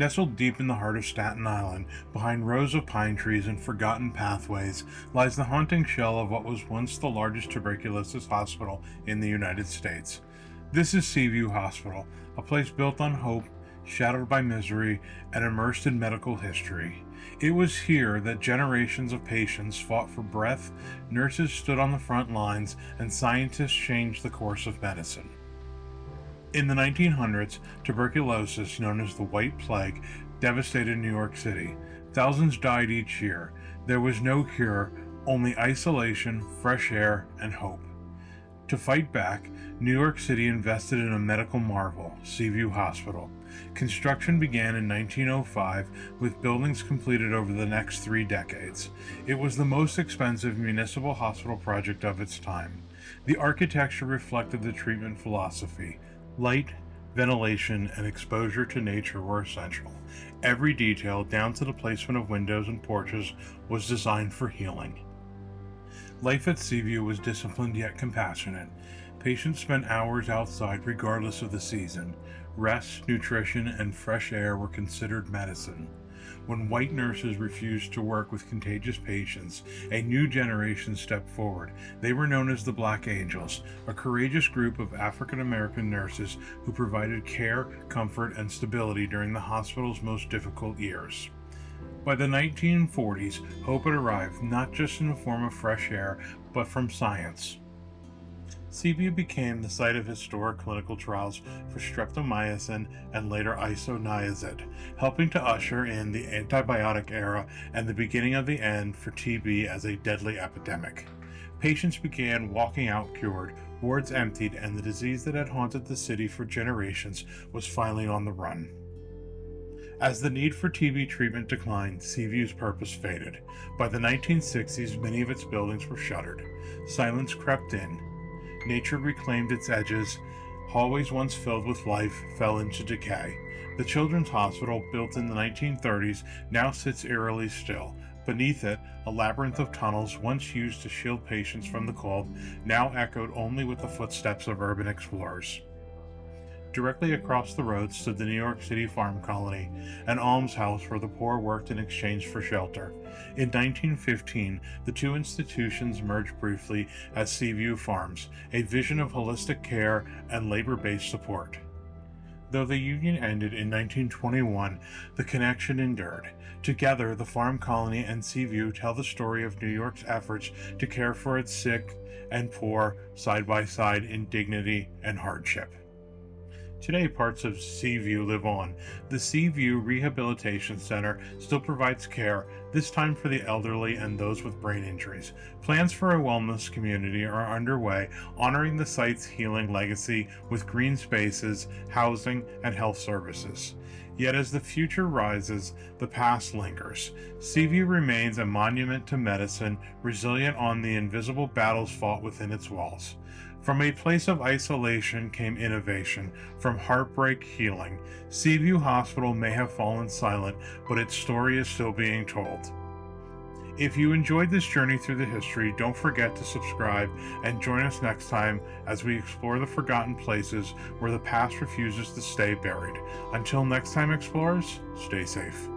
Nestled deep in the heart of Staten Island, behind rows of pine trees and forgotten pathways, lies the haunting shell of what was once the largest tuberculosis hospital in the United States. This is Seaview Hospital, a place built on hope, shadowed by misery, and immersed in medical history. It was here that generations of patients fought for breath, nurses stood on the front lines, and scientists changed the course of medicine. In the 1900s, tuberculosis, known as the White Plague, devastated New York City. Thousands died each year. There was no cure, only isolation, fresh air, and hope. To fight back, New York City invested in a medical marvel, Seaview Hospital. Construction began in 1905, with buildings completed over the next 3 decades. It was the most expensive municipal hospital project of its time. The architecture reflected the treatment philosophy. Light, ventilation, and exposure to nature were essential. Every detail, down to the placement of windows and porches, was designed for healing. Life at Seaview was disciplined yet compassionate. Patients spent hours outside regardless of the season. Rest, nutrition, and fresh air were considered medicine. When white nurses refused to work with contagious patients, a new generation stepped forward. They were known as the Black Angels, a courageous group of African American nurses who provided care, comfort, and stability during the hospital's most difficult years. By the 1940s, hope had arrived, not just in the form of fresh air, but from science. Seaview became the site of historic clinical trials for streptomycin and later isoniazid, helping to usher in the antibiotic era and the beginning of the end for TB as a deadly epidemic. Patients began walking out cured, wards emptied, and the disease that had haunted the city for generations was finally on the run. As the need for TB treatment declined, Seaview's purpose faded. By the 1960s, many of its buildings were shuttered. Silence crept in. Nature reclaimed its edges. Hallways once filled with life fell into decay. The Children's Hospital, built in the 1930s, now sits eerily still. Beneath it, a labyrinth of tunnels, once used to shield patients from the cold, now echoed only with the footsteps of urban explorers. Directly across the road stood the New York City farm colony, an almshouse where the poor worked in exchange for shelter. In 1915, the two institutions merged briefly as Seaview Farms, a vision of holistic care and labor-based support. Though the union ended in 1921, the connection endured. Together, the farm colony and Seaview tell the story of New York's efforts to care for its sick and poor side by side in dignity and hardship. Today, parts of Seaview live on. The Seaview Rehabilitation Center still provides care, this time for the elderly and those with brain injuries. Plans for a wellness community are underway, honoring the site's healing legacy with green spaces, housing, and health services. Yet as the future rises, the past lingers. Seaview remains a monument to medicine, resilient on the invisible battles fought within its walls. From a place of isolation came innovation, from heartbreak, healing. Seaview Hospital may have fallen silent, but its story is still being told. If you enjoyed this journey through the history, don't forget to subscribe and join us next time as we explore the forgotten places where the past refuses to stay buried. Until next time, explorers, stay safe.